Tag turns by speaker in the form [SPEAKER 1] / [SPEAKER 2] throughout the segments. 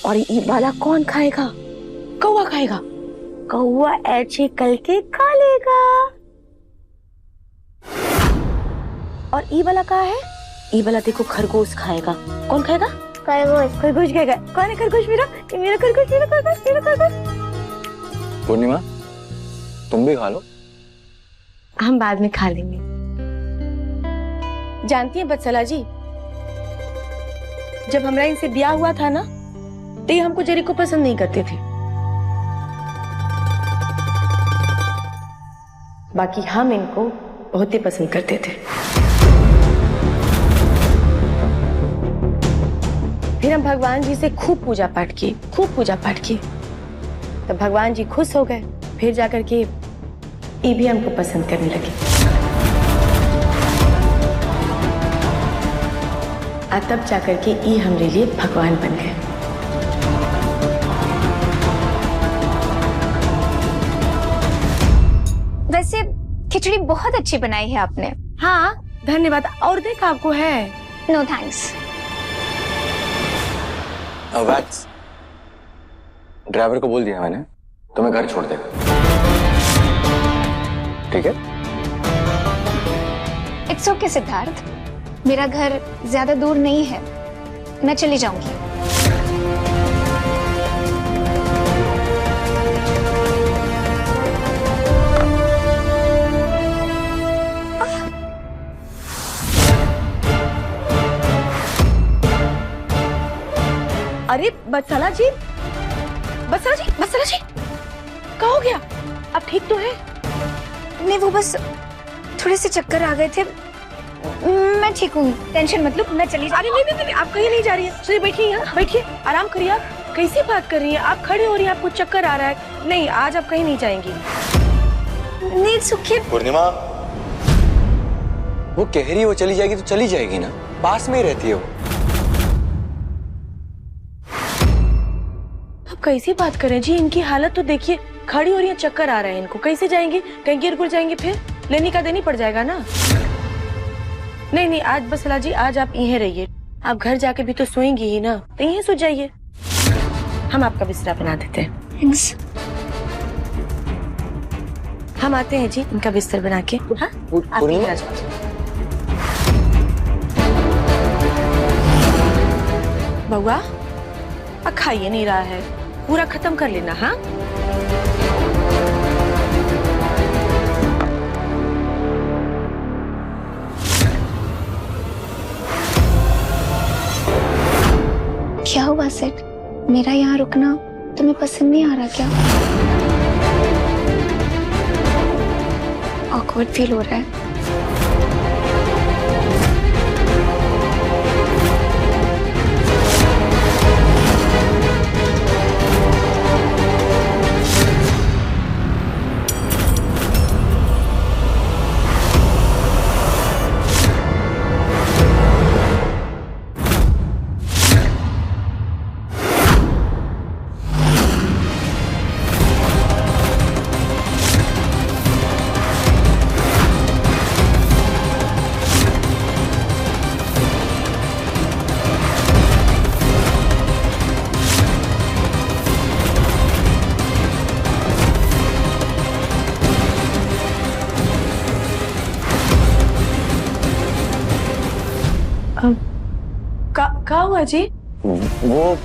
[SPEAKER 1] और ये वाला कौन खाएगा? कौवा खाएगा। कौवा ऐसे करके खा लेगा। और ये वाला कहाँ है? ये वाला देखो खरगोश खाएगा। कौन खाएगा? खरगोश। खरगोश खाएगा। कौन है खरगोश? मेरा, ये मेरा खरगोश, मेरा खरगोश, मेरा खरगोश।
[SPEAKER 2] पूर्णिमा, तुम भी खा लो।
[SPEAKER 1] हम बाद में खा लेंगे। जानती हैं बत्सला जी, जब हमारा इनसे ब्याह हुआ था ना, तो ये हमको जेरी को पसंद नहीं करते थे। बाकी हम इनको बहुत ही पसंद करते थे। फिर हम भगवान जी से खूब पूजा पाठ किए, खूब पूजा पाठ किए। तब भगवान जी खुश हो गए। फिर जाकर के ये भी हमको पसंद करने लगे। और तब जाकर के ये हमारे लिए भगवान बन गए।
[SPEAKER 3] वैसे खिचड़ी बहुत अच्छी बनाई है आपने।
[SPEAKER 1] हाँ धन्यवाद। और देख आपको है?
[SPEAKER 3] No thanks.
[SPEAKER 2] वैक्स, ड्राइवर को बोल दिया मैंने, तुम्हें घर छोड़ देगा। ठीक है?
[SPEAKER 3] इट्स ओके सिद्धार्थ, मेरा घर ज्यादा दूर नहीं है, मैं चली जाऊंगी।
[SPEAKER 1] अरे बत्सला जी, बत्सला जी, बत्सला जी, क्या हो गया? अब ठीक तो है?
[SPEAKER 3] नहीं, वो बस थोड़े से चक्कर आ गए थे। मैं ठीक हूँ, टेंशन मत लो, मैं चली जा।
[SPEAKER 1] अरे नहीं नहीं नहीं, आप कहीं नहीं जा रही है। चलिए बैठिए यहाँ, बैठिए, आराम करिए। आप कैसी बात कर रही हैं? आप खड़ी हो रही हैं, आपको चक्कर आ रहा है। नहीं, आज आप कहीं नहीं जाएंगी।
[SPEAKER 3] नहीं सुखी।
[SPEAKER 2] पूर्णिमा, वो कह रही है वो चली जाएगी तो चली जाएगी ना, पास में ही रहती है वो।
[SPEAKER 1] आप कैसी बात कर रहे हैं जी? इनकी हालत तो देखिए, खड़ी हो रही है, चक्कर आ रहा है इनको। कैसे जाएंगे? कहीं गिर गुर जाएंगे, फिर लेनी का देनी पड़ जाएगा ना। नहीं नहीं, आज बत्सला जी, आज आप यहीं रहिए। आप घर जाके भी तो सोएंगी ही ना, तो यहीं सो जाइए। हम आपका बिस्तरा बना देते हैं।
[SPEAKER 3] थैंक्स।
[SPEAKER 1] हम आते हैं जी, इनका बिस्तर बना के। हाँ? आप यहीं आ जाओ। बउआ, खाइए नहीं रहा है, पूरा खत्म कर लेना। हाँ,
[SPEAKER 3] क्या हुआ सेठ, मेरा यहाँ रुकना तुम्हें पसंद नहीं आ रहा क्या? ऑकवर्ड फील हो रहा है?
[SPEAKER 1] क्या हुआ जी?
[SPEAKER 2] वो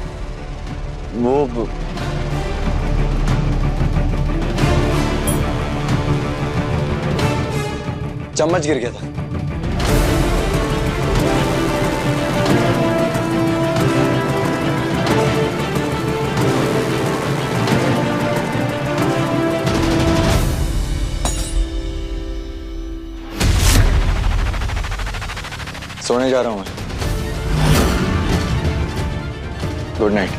[SPEAKER 2] चम्मच गिर गया था। सोने जा रहा हूं मैं। Good night.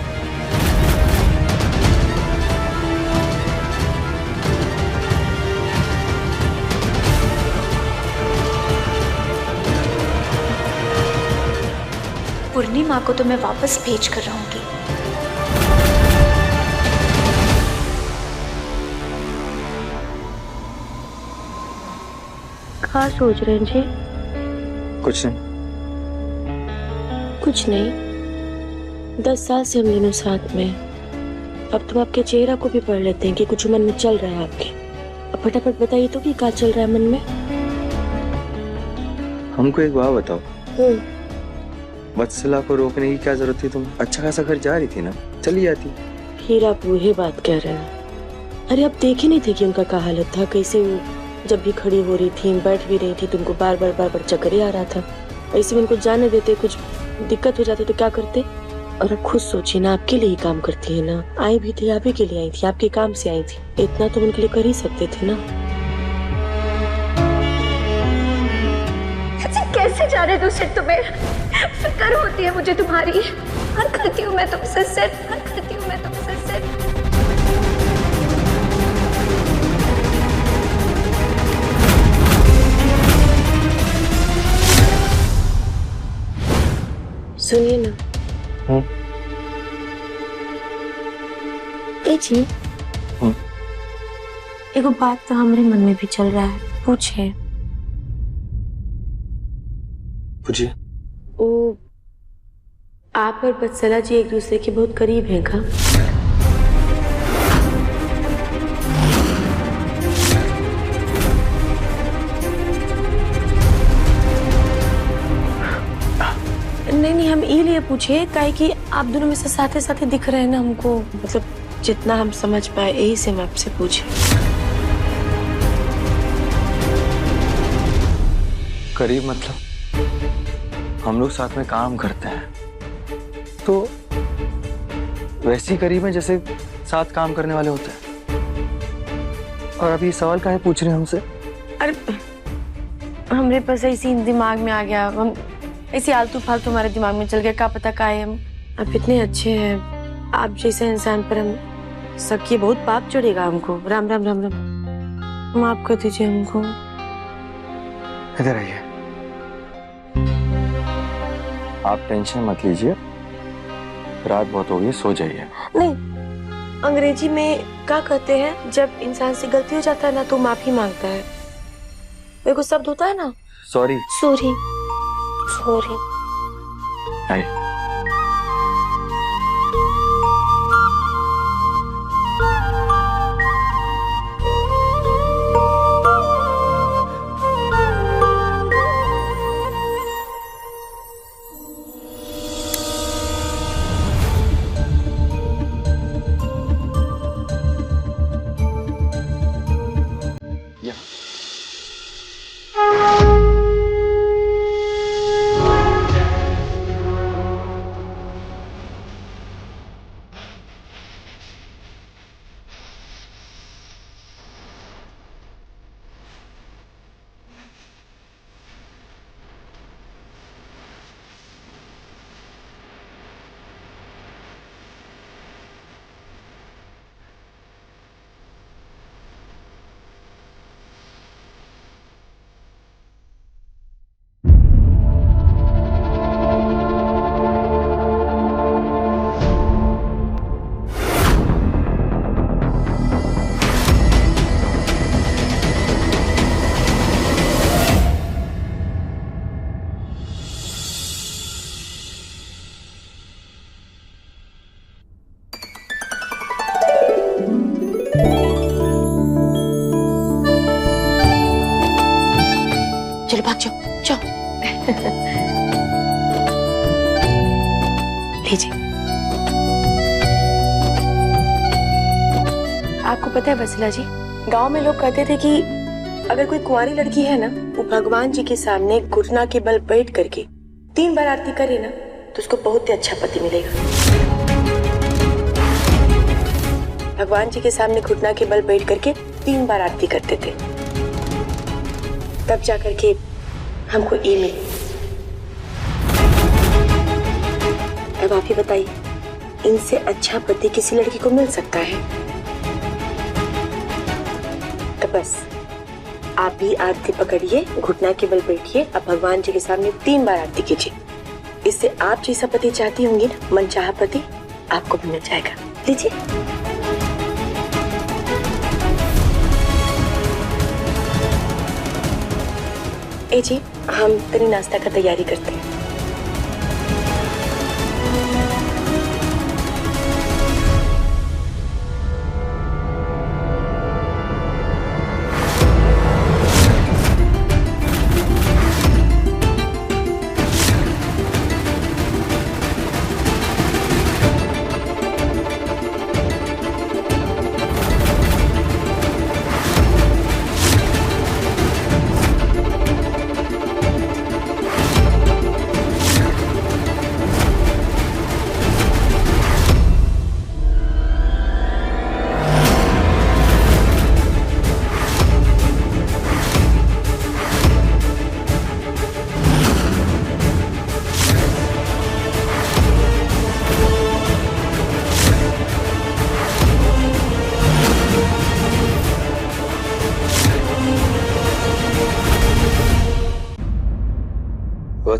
[SPEAKER 3] पूर्णिमा को तो मैं वापस भेज कर रहूंगी।
[SPEAKER 1] क्या सोच रहे हैं जी?
[SPEAKER 2] कुछ नहीं।
[SPEAKER 1] कुछ नहीं। 10 साल से हम दोनों साथ में। अब तुम आपके चेहरा को भी पढ़ लेते हैं कि कुछ मन में चल रहा है आपके। अब फटाफट बताइए तो कि क्या चल रहा है मन में।
[SPEAKER 2] हमको एक बात बताओ, वत्सला को रोकने की क्या जरूरत थी? तुम अच्छा खासा घर जा रही थी ना, चली जाती।
[SPEAKER 1] फिर आप वही बात कह रहे हैं। अरे आप देखे नहीं थे कि उनका क्या हालत था, कैसे वो जब भी खड़ी हो रही थी, बैठ भी रही थी, तुमको बार बार चक्कर ही आ रहा था। ऐसे में उनको जाने देते, कुछ दिक्कत हो जाती तो क्या करते? और अब खुद सोचिए ना, आपके लिए ही काम करती है ना, आई भी थी आप ही के लिए आई थी, आपके काम से आई थी, इतना तो उनके लिए कर ही सकते थे ना।
[SPEAKER 3] कैसे जा रहे दूसरे तुम्हें फिक्र होती है मुझे तुम्हारी। हर करती हूँ मैं तुमसे सिर्फ, हर करती हूँ मैं तुमसे सिर्फ।
[SPEAKER 1] सुनिए ना। ए जी, एगो बात तो हमारे मन में भी चल रहा है, पूछे।
[SPEAKER 2] पूछिए।
[SPEAKER 1] वो आप और वत्सला जी एक दूसरे के बहुत करीब हैं का? नहीं, हम ये लिए पूछे काहे कि आप दोनों में से साथे साथे दिख रहे हैं ना हमको, मतलब जितना हम समझ पाए, यही से हम आपसे पूछे।
[SPEAKER 2] करीब मतलब हम लोग साथ में काम करते हैं, तो वैसे ही करीब है जैसे साथ काम करने वाले होते हैं। और अभी सवाल काहे पूछ रहे हैं हमसे?
[SPEAKER 1] अरे हमरे पास ऐसी दिमाग में आ गया, हम ऐसी आलतू फालतू हमारे दिमाग में चल गया, क्या पता का है। हम आप इतने अच्छे हैं, आप जैसे इंसान पर हम सबके बहुत पाप चढ़ेगा हमको। राम राम राम राम, माफ कर दीजिए हमको।
[SPEAKER 2] इधर आइए, आप टेंशन मत लीजिए, रात बहुत हो गई, सो जाइए।
[SPEAKER 1] नहीं, अंग्रेजी में क्या कहते हैं, जब इंसान से गलती हो जाता है ना तो माफी मांगता है। मेरे को शब्द होता है ना,
[SPEAKER 2] सॉरी।
[SPEAKER 1] Sorry sorry.
[SPEAKER 2] आइए।
[SPEAKER 1] चलो भाग जाओ, जाओ। लीजिए। आपको पता है वत्सला जी, गांव में लोग कहते थे कि अगर कोई कुंवारी लड़की है ना, वो भगवान जी के सामने घुटना के बल बैठ करके 3 बार आरती करे ना, तो उसको बहुत ही अच्छा पति मिलेगा। भगवान जी के सामने घुटना के बल बैठ करके 3 बार आरती करते थे, तब जाकर के हमको ये मिली। अब आप ही बताइए, इनसे अच्छा पति किसी लड़की को मिल सकता है? तो बस आप भी आरती पकड़िए, घुटना के बल बैठिए, अब भगवान जी के सामने 3 बार आरती कीजिए। इससे आप जैसा पति चाहती होंगी ना, मनचाहा पति आपको भी मिल जाएगा। लीजिए। ए जी, हम तनी नाश्ता का तैयारी करते हैं।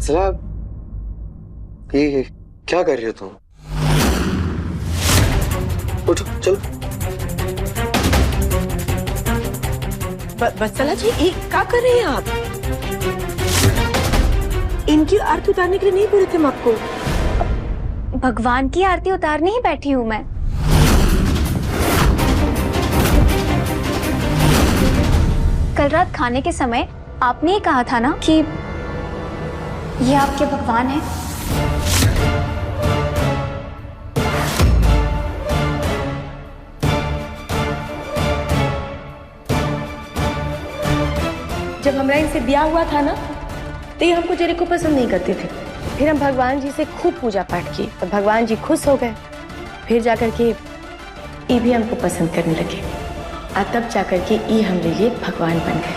[SPEAKER 2] वत्सला, ये क्या कर रही हो तुम? उठो चलो।
[SPEAKER 1] वत्सला जी, ये क्या कर रही हैं आप? इनकी आरती उतारने के लिए नहीं बोले थे हम आपको?
[SPEAKER 3] भगवान की आरती उतारने ही बैठी हूँ मैं। कल रात खाने के समय आपने ही कहा था ना कि ये आपके भगवान हैं।
[SPEAKER 1] जब हमारा इनसे ब्याह हुआ था ना, तो ये हमको जरी को पसंद नहीं करते थे। फिर हम भगवान जी से खूब पूजा पाठ किए और भगवान जी खुश हो गए। फिर जाकर के ये भी हमको पसंद करने लगे और तब जाकर के ये हमारे लिए भगवान बन गए।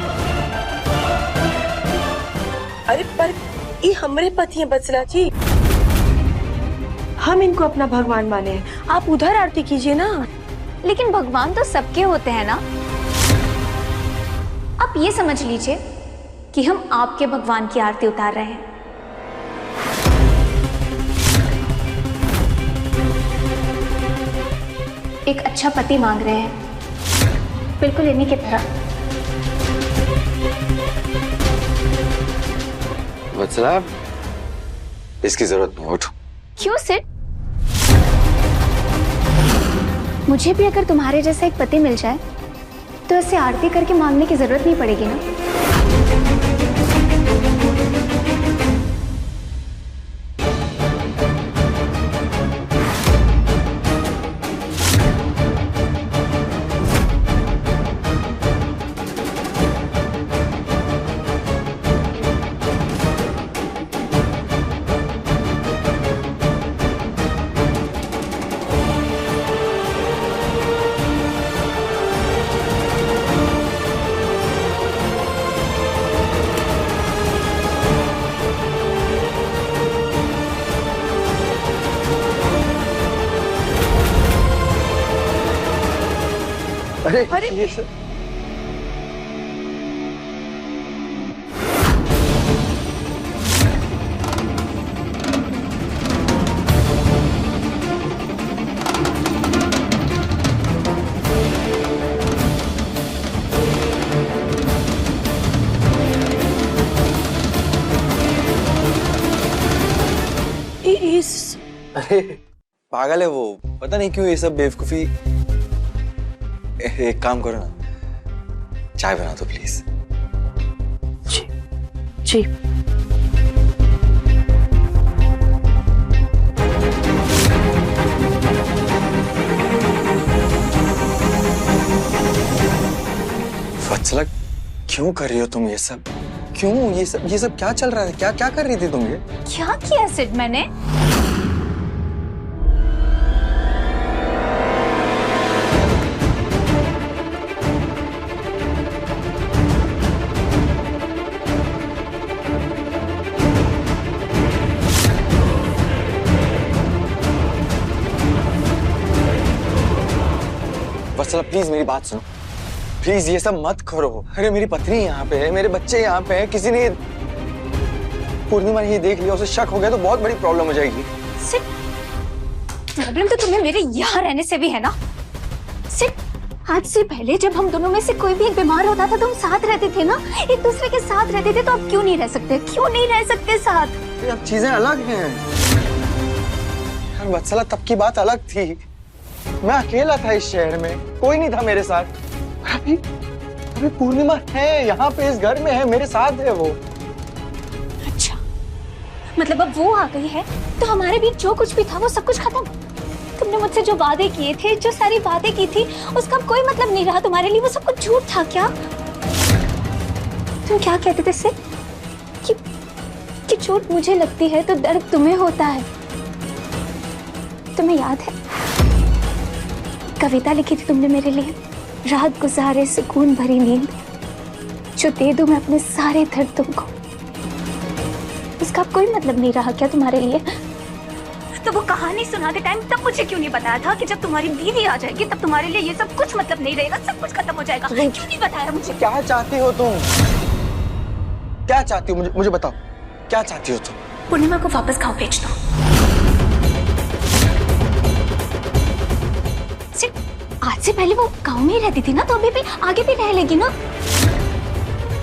[SPEAKER 1] अरे पर ये हमारे पति हैं वत्सला जी, हम इनको अपना भगवान माने हैं। आप उधर आरती कीजिए ना।
[SPEAKER 3] लेकिन भगवान तो सबके होते हैं ना। आप ये समझ लीजिए कि हम आपके भगवान की आरती उतार रहे हैं। एक अच्छा पति मांग रहे हैं, बिल्कुल इन्हीं की तरह।
[SPEAKER 2] वत्सला, इसकी जरूरत नहीं, उठो।
[SPEAKER 3] क्यों सिड? मुझे भी अगर तुम्हारे जैसा एक पति मिल जाए तो ऐसे आरती करके मांगने की जरूरत नहीं पड़ेगी ना।
[SPEAKER 2] अरे ये सब अरे पागल है वो, पता नहीं क्यों ये सब बेवकूफी। एक काम करो ना, चाय बना दो प्लीज।
[SPEAKER 1] जी जी।
[SPEAKER 2] वत्सला, क्यों कर रही हो तुम ये सब? क्यों ये सब क्या चल रहा है? क्या क्या कर रही थी तुम ये?
[SPEAKER 3] क्या किया सिड मैंने?
[SPEAKER 2] वत्सला प्लीज मेरी बात सुनो, प्लीज ये सब मत करो। अरे मेरी पत्नी यहाँ पे है, मेरे बच्चे यहाँ पे हैं, किसी ने पूर्णिमा ने ये देख लिया, उसे शक हो गया तो बहुत बड़ी प्रॉब्लम हो जाएगी।
[SPEAKER 3] सिड, प्रॉब्लम तो तुम्हें मेरे यहाँ रहने से भी है ना। सिड, आज से पहले जब हम दोनों में से कोई भी एक बीमार होता था तो हम साथ रहते थे ना, एक दूसरे के साथ रहते थे। तो अब क्यों नहीं रह सकते? क्यों नहीं रह सकते साथ?
[SPEAKER 2] अब चीजें अलग हैं यार। वत्सला, तब की बात अलग थी, मैं अकेला था इस शहर में, कोई नहीं था मेरे साथ। अभी पूर्णिमा है यहाँ पे, इस घर में है, मेरे साथ है वो।
[SPEAKER 3] अच्छा, मतलब अब वो आ गई है तो हमारे बीच जो कुछ भी था वो सब कुछ खत्म। तुमने मुझसे जो वादे किए थे, जो सारी बातें की थी, उसका अब कोई मतलब नहीं रहा तुम्हारे लिए। वो सब कुछ झूठ था क्या? तुम क्या कहते थे इससे कि चोट मुझे लगती है तो दर्द तुम्हें होता है। तुम्हें याद है कविता लिखी थी तुमने मेरे लिए, रात गुजारे सुकून भरी नींद, जो दे दूं मैं अपने सारे दर्द तुमको। उसका कोई मतलब नहीं रहा क्या तुम्हारे लिए? तो वो कहानी सुनाते टाइम तब मुझे क्यों नहीं बताया था कि जब तुम्हारी बीवी आ जाएगी तब तुम्हारे लिए ये सब कुछ मतलब नहीं रहेगा, सब कुछ खत्म हो जाएगा? क्यों नहीं बताया मुझे?
[SPEAKER 2] क्या चाहती हो तुम? क्या चाहती हो? मुझे बताओ। क्या चाहती हो तुम?
[SPEAKER 3] पूर्णिमा को वापस गांव भेज दो। सिर्फ आज से पहले वो गांव में ही रहती थी ना, तो अभी भी आगे भी रह लेगी ना,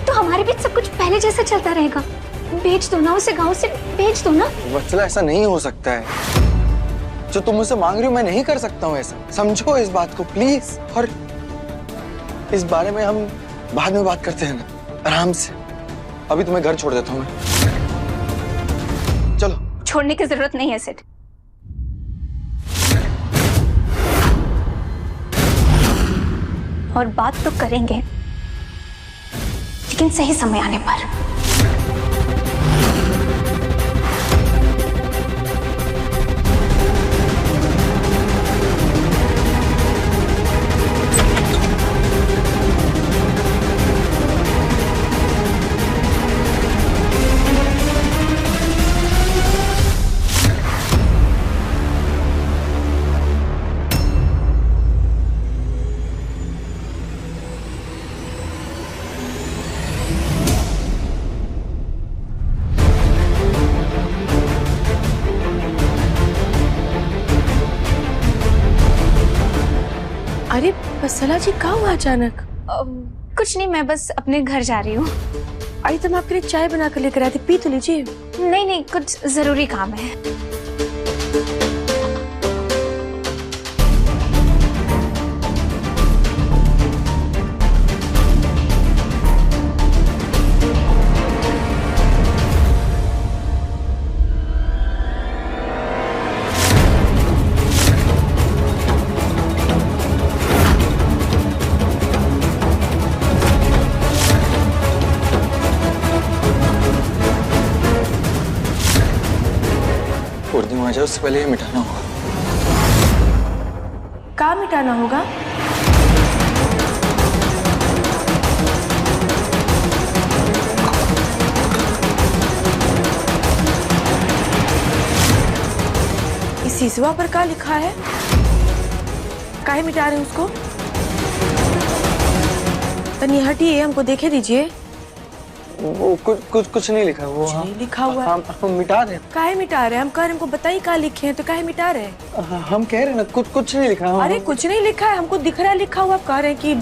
[SPEAKER 3] तो हमारे बीच सब कुछ पहले जैसा चलता रहेगा। भेज दो ना उसे, गांव से भेज दो ना।
[SPEAKER 2] वत्सला ऐसा नहीं हो सकता है, जो तुम मुझसे मांग रही हो मैं नहीं कर सकता हूँ ऐसा, समझो इस बात को प्लीज। और इस बारे में हम बाद में बात करते हैं ना, आराम से। अभी तुम्हें घर छोड़ देता हूँ मैं, चलो।
[SPEAKER 3] छोड़ने की जरूरत नहीं है सिड, और बात तो करेंगे लेकिन सही समय आने पर।
[SPEAKER 1] अरे वत्सला जी, कहाँ हुआ अचानक?
[SPEAKER 3] कुछ नहीं, मैं बस अपने घर जा रही हूँ।
[SPEAKER 1] अरे तुम आपके लिए चाय बना कर लेकर आए थे, पी तो लीजिए।
[SPEAKER 3] नहीं नहीं, कुछ जरूरी काम है।
[SPEAKER 2] पूर्णिमा आ जाए उससे पहले ये मिटाना होगा।
[SPEAKER 1] कहाँ मिटाना होगा? इस सिसवा पर क्या लिखा है? काहे मिटा रहे हैं उसको? तनी हटिए, हमको देखे दीजिए।
[SPEAKER 2] वो कुछ नहीं लिखा, वो
[SPEAKER 1] नहीं लिखा हुआ है।
[SPEAKER 2] हम मिटा रहे हैं।
[SPEAKER 1] काहे मिटा रहे हैं? हम कह रहे हैं, हमको बताइए क्या लिखे हैं, तो काहे मिटा रहे हैं?
[SPEAKER 2] हम कह रहे हैं ना, कुछ नहीं लिखा।
[SPEAKER 1] अरे कुछ नहीं लिखा है, हमको दिख रहा है लिखा हुआ। आप कह रहे हैं कि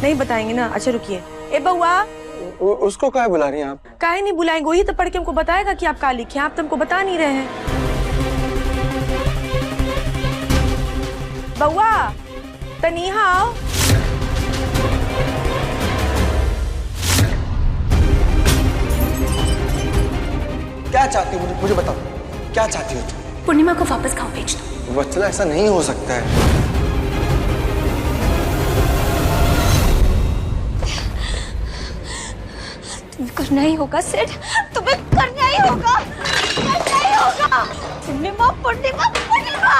[SPEAKER 1] नहीं बताएंगे ना? अच्छा रुकिए। ए बउआ,
[SPEAKER 2] उसको काहे बुला रही हैं आप?
[SPEAKER 1] काहे नहीं बुलाएंगे, वही तो पढ़ के हमको बताएगा कि आप क्या लिखे हैं। आप तो हमको बता नहीं रहे हैं। बउआ तनीहा आओ।
[SPEAKER 2] क्या चाहती हो? मुझे बताओ, क्या चाहती हो तुम?
[SPEAKER 3] पूर्णिमा को वापस गांव भेज दो।
[SPEAKER 2] वत्सला ऐसा नहीं हो सकता है।
[SPEAKER 3] तुम्हें करना ही होगा सिड, तुम्हें करना ही होगा, करना ही होगा। पूर्णिमा पूर्णिमा पूर्णिमा,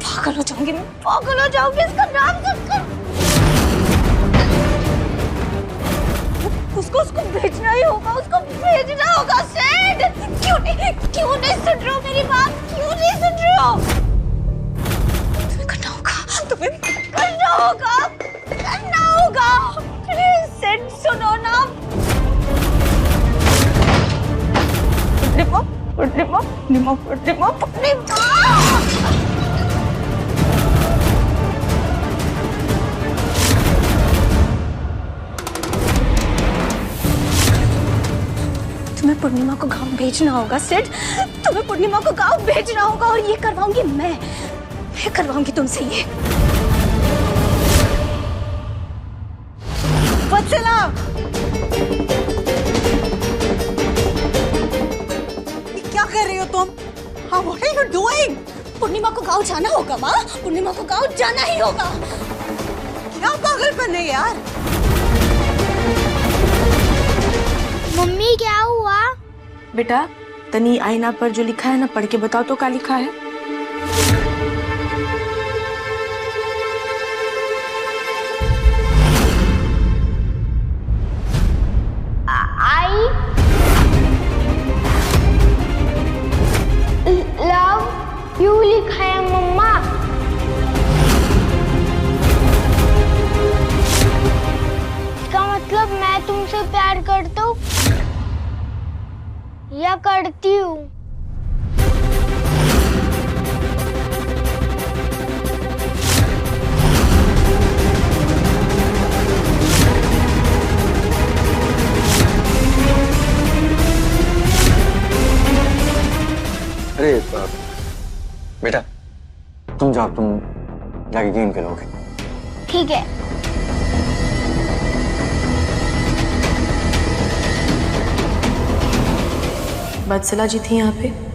[SPEAKER 3] पागल हो जाऊंगी मैं, पागल हो जाऊंगी इसका नाम सुनकर। उसको भेजना ही होगा, उसको भेजना होगा सिड। क्यों नहीं सुन रहे हो मेरी बात? क्यों नहीं सुन रहे हो? तुम्हें करना होगा, तुम्हें करना होगा, करना होगा। प्लीज सिड सुनो ना। पूर्णिमा पूर्णिमा पूर्णिमा पूर्णिमा पूर्णिमा। तुम्हें पूर्णिमा को गांव भेजना होगा सिड, तुम्हें पूर्णिमा को गांव भेजना होगा, और ये करवाऊंगी मैं करवाऊंगी तुमसे ये।
[SPEAKER 4] वत्सला, क्या कर रही हो तुम? हाँ, what are you doing?
[SPEAKER 3] पूर्णिमा को गांव जाना होगा माँ, पूर्णिमा को गांव जाना ही होगा।
[SPEAKER 4] क्या पागलपन है यार?
[SPEAKER 5] मम्मी क्या हुआ?
[SPEAKER 1] बेटा तनी आईना पर जो लिखा है ना, पढ़ के बताओ तो क्या लिखा है?
[SPEAKER 5] आई लव यू लिखा है मम्मा। इसका मतलब मैं तुमसे या करती हूँ।
[SPEAKER 2] अरे बेटा, तुम जाओ, तुम जाके गेम खेलोगे।
[SPEAKER 5] ठीक है।
[SPEAKER 1] वत्सला जी थी यहाँ पे?